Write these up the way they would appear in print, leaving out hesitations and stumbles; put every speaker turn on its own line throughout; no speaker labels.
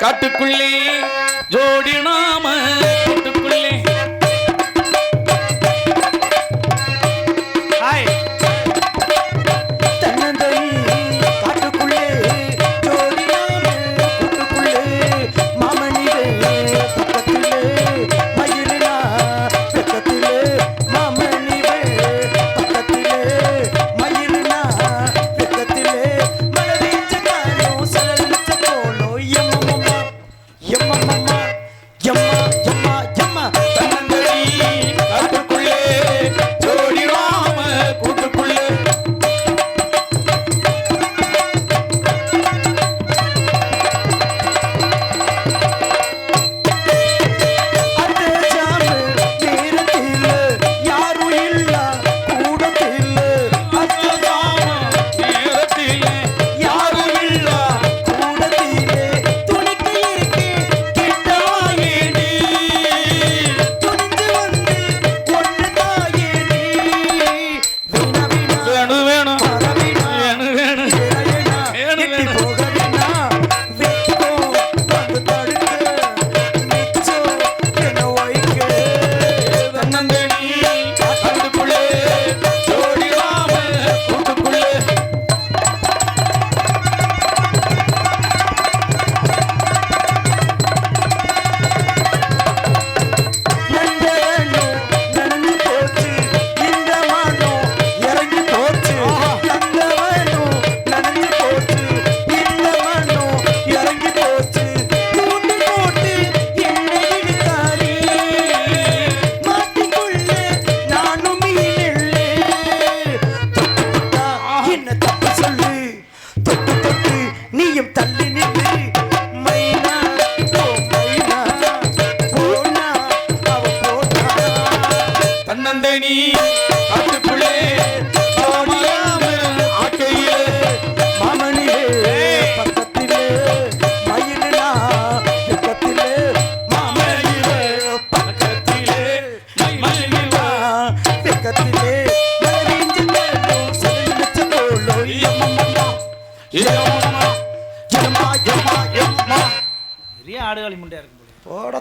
காட்டுக்குள்ளே ஜோடி நாம கூட்டுக்குள்ளே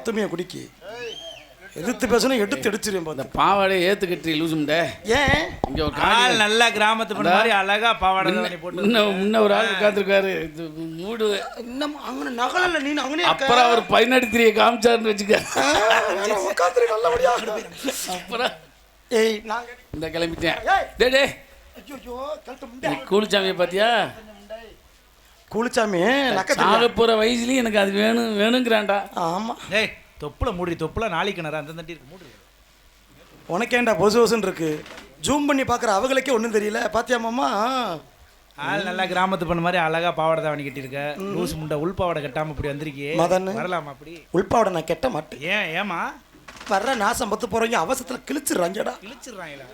துணியை குடிக்கி எதிர்த்து பேசணும் எடுத்து எடுத்துருவேன்.
இந்த பாவாடையை ஏத்துக்கிட்டு லூசும்டே.
ஏன்
இங்க ஒரு
கால் நல்லா கிராமத்து பண்ண மாதிரி அழகா பாவாடை போட்டு
முன்ன ஒரு ஆள் உட்காந்துருக்காரு. இது மூடு
இன்னும் அங்கே நகலல்ல நீ அங்கே
அப்புறம் அவர் பயனடித்திரியை காமிச்சாருன்னு வச்சுக்க.
நல்லபடியா
அப்புறம்
ஏய் நாங்க
இந்த கிளம்பிட்டேன். டே
ஐயோ
கூலிச்சாமியை பார்த்தியா?
கூலிச்சாமி
சாக போற வயசுலயும் எனக்கு அது வேணும் வேணுங்கிறான்டா.
ஆமா
டேய் தொப்புல மூடி தொப்புல நாளைக்கு நேரம் அந்த தண்டி இருக்கு மூடி.
உனக்கேண்டா பொசு பொசுன்னு இருக்கு. ஜூம் பண்ணி பார்க்குற அவங்களுக்கே ஒன்றும் தெரியல. பாத்தியா மாமா?
ஆள் நல்லா கிராமத்து பண்ண மாதிரி அழகா பாவாடை தான் கட்டி இருக்க. லூஸ் முண்டை உள் பாவாடை கட்டாம இப்படி வந்திருக்கியே.
மதன்
வரலாமா அப்படி?
உள்பாவாடை நான் கெட்ட மாட்டேன்.
ஏமா
வர்ற நாசம் பத்து போறவங்க அவசரத்தில் கிழிச்சிடுறாங்கடா.
கிழிச்சிடுறாங்களா?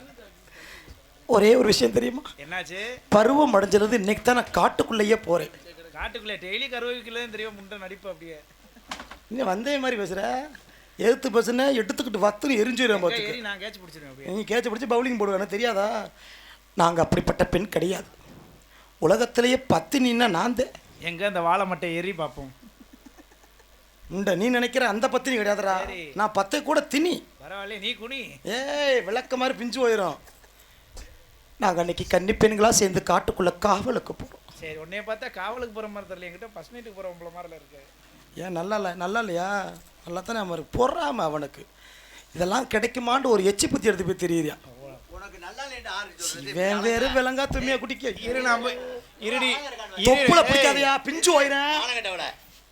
ஒரே ஒரு விஷயம் தெரியுமா?
என்னாச்சு?
பருவம் அடைஞ்சது இன்னைக்கு தான் நான் காட்டுக்குள்ளேயே போறேன்.
காட்டுக்குள்ளே டெய்லி கருவேப்பிலை தெரியும் முண்டை நடிப்பு அப்படியே.
இன்னும் வந்தே மாதிரி பேசுற. எழுத்து பசங்க எடுத்துக்கிட்டு வத்துன்னு எரிஞ்சிடும். பார்த்து
நான் கேட்ச் பிடிச்சிருவேன்.
நீ கேட்ச் பிடிச்சி பவுலிங் போடுவேன் தெரியாதா? நாங்கள் அப்படிப்பட்ட பெண் கிடையாது. உலகத்திலேயே பத்தினா நான் தான்.
எங்க அந்த வாழை மட்டை ஏறி பார்ப்போம்.
உண்ட நீ நினைக்கிற அந்த பத்தினி கிடையாதுடா. நான் பத்தை கூட திணி.
பரவாயில்ல நீ குனி.
ஏய் விளக்க மாதிரி பிஞ்சு போயிடும். நாங்கள் அன்னைக்கு கன்னி பெண்களா சேர்ந்து காட்டுக்குள்ள காவலுக்கு போகிறோம்.
சரி உன்னைய பார்த்தா காவலுக்கு போகிற மாதிரி தெரியல. என்கிட்ட ஃபர்ஸ்ட் நைட்டுக்கு போகிற மாதிரில இருக்கு.
ஏன் நல்லா இல்லையா? நல்லா தானே அவன் பொறாம அவனுக்கு இதெல்லாம் கிடைக்குமான்னு ஒரு எச்சி புத்தி எடுத்து போய் தெரியுறியா?
உனக்கு நல்லா
வேற வேற விலங்கா துணியை குடிக்க
இருடி
தொப்புல பிடிக்காதையா பிஞ்சு போயிறேன்.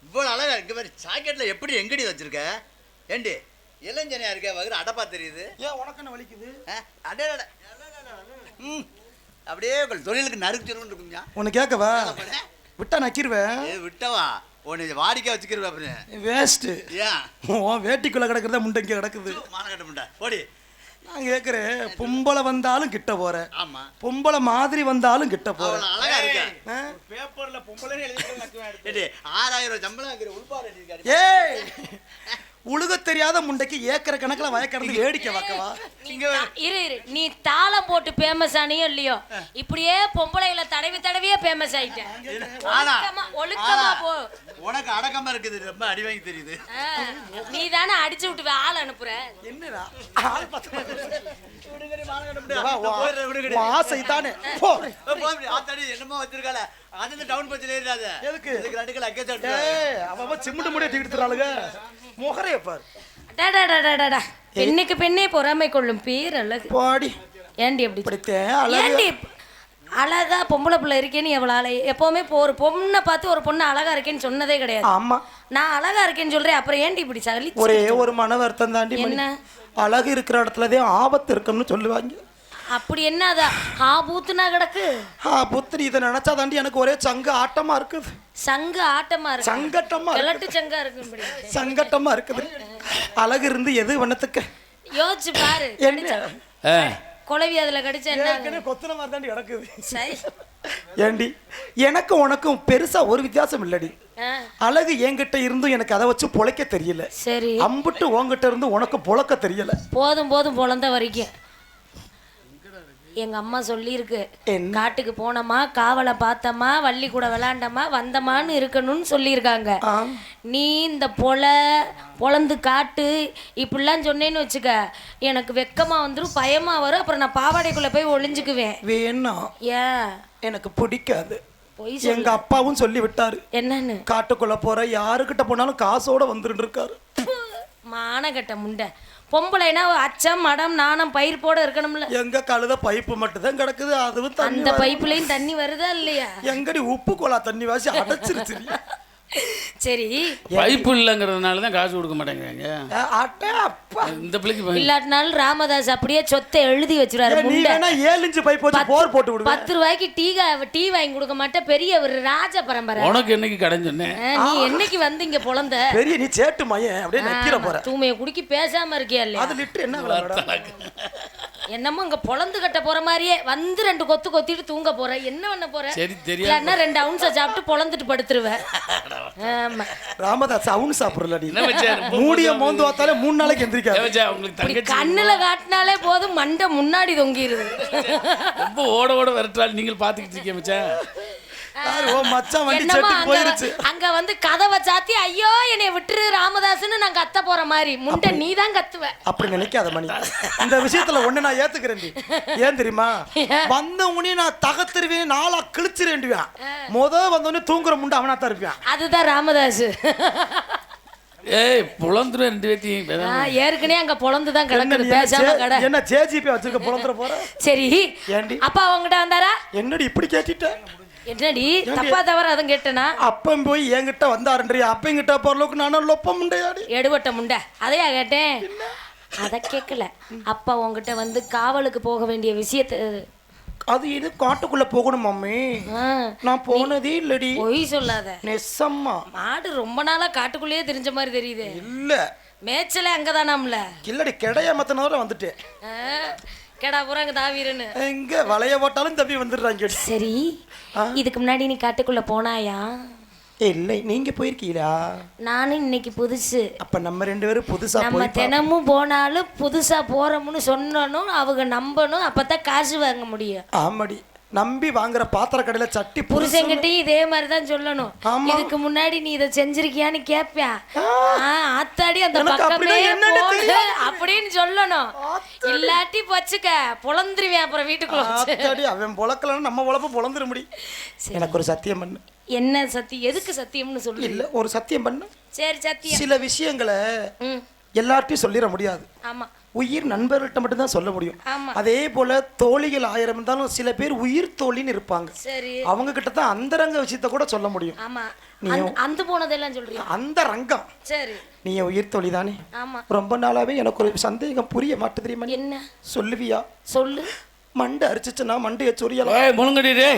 இவ்வளோ அழகா இருக்கு மாதிரி சாக்கெட்டில் எப்படி எங்கடி வச்சிருக்க? ஏண்டி இளஞ்சனையா இருக்க வகுறு அடப்பா தெரியுது.
ஏன் உனக்கு என்ன வலிக்குது?
அடே அப்படியே தொழிலுக்கு நறுக்கிச்சிருன்னு இருக்குங்க.
உனக்கு கேட்கவா? விட்டா நக்கிருவேன்.
விட்டவா உன்னை வாடிக்கை வச்சுக்கிறவா அப்படின்னு
வேஸ்ட்டு.
ஏன்
வேட்டிக்குள்ளே கிடக்கிறதா முண்டை இங்கே கிடக்குது.
மானக்கட்ட முண்டை ஓடி.
நான் கேட்குறேன் பொம்பளை வந்தாலும் கிட்ட போகிறேன்.
ஆமாம்
பொம்பளை மாதிரி வந்தாலும் கிட்ட போகிறேன்.
அழகா இருக்கேன்.
பேப்பரில் பொம்பளை
6000 சம்பளம் உள்பாடு.
ஏய் உழுக தெரியாத முண்டைக்கு ஏக்கர் கணக்குல வயக்கறந்து வேடிக்கை பார்க்கவா?
இரு நீ தாளம் போட்டு ஃபேமஸ் ஆனியோ இல்லையோ, இப்படியே பொம்பளைகளை தடவியே ஃபேமஸ் ஆயிட்டேன். ஒழுக்கமா போ.
உனக்கு அடக்கமா இருக்குது, ரொம்ப அடி வாங்கி தெரியுது.
நீ தானே அடிச்சு விட்டு ஆள் அனுப்புற.
என்னடா ஆள் பார்த்தா ஆசை தானே. போ
என்னமோ வச்சிருக்கால அது டவுன் பஸ்ல ஏறாத.
எதுக்கு
அடிக்கல அக்கேச்சா
அவ சிமெண்ட் மூடி தூக்கிட்டுறாளுங்க. முகரைய பாரு.
டடடடடடா. பெண்ணுக்கு பெண்ணே பொறாமை கொள்ளும் பேர் அழகு.
பாடி
ஏண்டி அப்படி
படித்தேன் அழகு.
ஏண்டி அழகா பொம்பளை பிள்ளை இருக்கேன்னு எவ்வளோ எப்பவுமே ஒரு பொண்ணை பார்த்து ஒரு பொண்ணு அழகா இருக்கேன்னு சொன்னதே கிடையாது.
ஆமா
நான் அழகா இருக்கேன்னு சொல்றேன், அப்புறம் ஏண்டி இப்படி சகலி?
ஒரே ஒரு மன வருத்தம் தாண்டி.
என்ன?
அழகு இருக்கிற இடத்துலதான் ஆபத்து இருக்கும்னு சொல்லுவாங்க.
அப்படி என்ன அதா பூத்துனா கிடக்கு?
புத்திரி இதை நினைச்சா தாண்டி எனக்கு ஒரே சங்கு ஆட்டமா இருக்குது.
சங்கு ஆட்டமா இருக்கு,
சங்கட்டமா
கிழட்டு சங்கா இருக்கு,
சங்கட்டமா இருக்குது. அழகு இருந்து எது வண்ணத்துக்கு
யோசிச்சு பாரு. குழவி அதுல கடிச்சா என்ன
கொத்துன மாதிரி தாண்டி கிடக்குது.
சரி
ஏண்டி எனக்கும் உனக்கும் பெருசா ஒரு வித்தியாசம் இல்லடி. அழகு என்கிட்ட இருந்தும் எனக்கு அதை வச்சு பொழைக்க தெரியல.
சரி
அம்புட்டு உன்கிட்ட இருந்து உனக்கு பொழக்க தெரியல.
போதும் போதும் பொழந்த வரைக்கும். எங்க அம்மா சொல்லியிருக்கு, காட்டுக்கு போனோமா, காவலை பார்த்தோமா, வள்ளி கூட விளாண்டமா, வந்தமான்னு இருக்கணும்னு சொல்லியிருக்காங்க. நீ இந்த பொழந்து காட்டு இப்படிலாம் சொன்னேன்னு வச்சுக்க, எனக்கு வெக்கமா வந்துடும், பயமா வரும், அப்புறம் நான் பாவாடைக்குள்ள போய் ஒளிஞ்சுக்குவேன்.
வேணாம்,
ஏன்
எனக்கு பிடிக்காது.
பொய்
எங்க அப்பாவும் சொல்லி விட்டாரு,
என்னன்னு?
காட்டுக்குள்ள போற யாருக்கிட்ட போனாலும் காசோட வந்துட்டு இருக்காரு.
மானகட்ட முண்டை. பொம்பளைனா அச்சம் மடம் நாணம் பயிர் போட இருக்கணும்ல.
எங்க கழுத பைப்பு மட்டும் தான் கிடக்குது, அதுவும்
அந்த பைப்புலயும் தண்ணி வருதா இல்லையா?
எங்கடி உப்பு கோலா தண்ணி வாசி அடைச்சிருச்சு.
சரி
பைப்பு இல்லைங்கிறதுனால தான் காசு கொடுக்க மாட்டேங்கிறாங்க. இந்த பிள்ளைக்கு
இல்லாட்டினாலும் ராமதாஸ் அப்படியே சொத்தை எழுதி வச்சிருவாரு.
நீ வேணா 7 இன்ச் பைப் வச்சு போர் போட்டு விடு.
10 ரூபாய்க்கு டீ வாங்கி கொடுக்க மாட்டேன். பெரிய ஒரு ராஜ பரம்பரை.
உனக்கு என்னைக்கு கடன் சொன்னேன்?
நீ என்னைக்கு வந்து இங்க பொழந்த?
பெரிய நீ சேட்டு மயன் அப்படியே நக்கிற போற.
தூமையை குடிக்கி பேசாம இருக்கியா இல்லையா?
அது லிட்டர் என்ன விலை?
என்னமோ இங்க பொழந்து கட்ட போற மாதிரியே வந்து 2 கொத்து கொத்திட்டு தூங்க போற. என்ன பண்ண போற?
சரி தெரியாது.
2 அவுன்ஸை சாப்பிட்டு பொழந்துட்டு படுத்துருவேன்.
ராமதாஸ் அவுன் சாப்பிடலடி. மூடிய மோந்து பார்த்தாலே 3 நாளைக்கு எந்திரிக்காது.
கண்ணுல காட்டினாலே போதும் மண்டை முன்னாடி தொங்கிருது.
ரொம்ப ஓட விரட்டால் நீங்கள் பாத்துக்கிட்டு இருக்கீங்க மச்சான்.
அங்க வந்து கதவை சாத்தி ஐயோ என்னை விட்டுரு ராமதாஸ்னு நான் கத்த போற மாதிரி முண்டை நீ தான் கத்துவ.
அப்படி நினைக்காத மணி. இந்த விஷயத்துல ஒண்ணு நான் ஏத்துக்கிறேன். ஏன் தெரியுமா? வந்த உடனே நான் தகத்திருவேன், நாளா கிழிச்சிருவேன். வந்தோடனே தூங்குற முண்டை அவனா தான் இருப்பான்.
அதுதான் ராமதாஸ்.
ஏய் புலந்துரு 2 பேத்தையும்.
ஏற்கனவே அங்க பொழந்துதான் கிடக்குது, பேசாம கடை.
என்ன ஜேஜிபி வச்சிருக்க பொழந்துற போற?
சரி அப்பா அவங்ககிட்ட வந்தாரா?
என்னடி இப்படி கேட்டிட்ட?
என்னடி தப்பா தவற அதுவும் கேட்டனா?
அப்பம் போய் என்கிட்ட வந்தாருன்றி, அப்பங்கிட்ட போறளவுக்கு நானும் லொப்ப முண்டையாடி
எடுபட்ட முண்டை. அதையா கேட்டேன்? அதை கேட்கல. அப்பா உங்ககிட்ட வந்து காவலுக்கு போக வேண்டிய விஷயத்த.
அது இது காட்டுக்குள்ள போகணும் மம்மி. நான் போனதே இல்லடி.
பொய் சொல்லாத.
நெசம்மா.
மாடு ரொம்ப நாளா காட்டுக்குள்ளேயே தெரிஞ்ச மாதிரி தெரியுது.
இல்ல
மேய்ச்சலே அங்கதானாம்ல.
இல்லடி கெடைய மத்தனவரை வந்துட்டேன்.
கேடா போறாங்க தாவீரன்னு.
எங்க வளைய போட்டாலும் தப்பி வந்துடுறாங்க.
சரி இதுக்கு முன்னாடி நீ காட்டுக்குள்ள போனாயா?
இல்லை, நீங்க போயிருக்கீங்களா?
நானும் இன்னைக்கு புதுசு.
அப்ப நம்ம 2 பேரும் புதுசா
நம்ம தினமும் போனாலும் புதுசா போறோம்னு சொன்னனும், அவங்க நம்பணும், அப்பதான் காசு வாங்க முடியும்.
ஆமாடி, நம்பி வாங்குற பாத்திர கடையில சட்டி
புருஷங்கிட்டையும் இதே மாதிரி தான் சொல்லணும். இதுக்கு முன்னாடி நீ இதை செஞ்சிருக்கியான்னு கேட்பேன். ஆத்தாடி அந்த பக்கமே போடு அப்படின்னு சொல்லணும். இல்லாட்டி வச்சுக்க பொழந்துருவேன் அப்புறம் வீட்டுக்குள்ள.
அவன் பொழக்கலன்னு நம்ம பொழப்ப பொழந்துட முடியும். எனக்கு ஒரு சத்தியம் பண்ணு.
என்ன சத்தியம்? எதுக்கு சத்தியம்னு சொல்லு.
இல்ல ஒரு சத்தியம் பண்ணு.
சரி சத்தியம்.
சில விஷயங்களை எல்லார்ட்டையும் சொல்லிட முடியாது.
ஆமா,
உயிர் நண்பர்கள்ட்ட மட்டும் தான் சொல்ல முடியும்.
ஆமா.
அதே போல தோழிகள் 1000 இருந்தாலும் சில பேர் உயிர் தோழின்னு இருப்பாங்க.
சரி,
அவங்க கிட்ட தான் அந்தரங்க விஷயத்தை கூட சொல்ல முடியும்.
ஆமா, அந்த போனதெல்லாம் சொல்றியா?
அந்த ரங்கம்.
சரி,
நீ உயிர் தோழி தானே?
ஆமா.
ரொம்ப நாளாவே எனக்கு ஒரு சந்தேகம் புரிய மாட்டேது தெரியுமா?
என்ன
சொல்லுவியா?
சொல்லு.
மண்டை அரிச்சிச்சுன்னா மண்டைய சொரியலாம்.
ஏய் முழுங்கடிடே.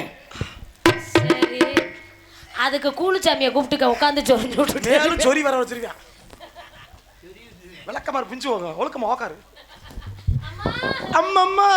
சரி, அதுக்கு கூலிச்சாமியை கூப்பிட்டுக்க உட்காந்து சொரிஞ்சு விட்டு
மேலும் சொரி வர வச்சிருக்கேன். விளக்கமாறு பிஞ்சு போங்க, ஒழுக்கமா உக்காரு. அம்மம்மா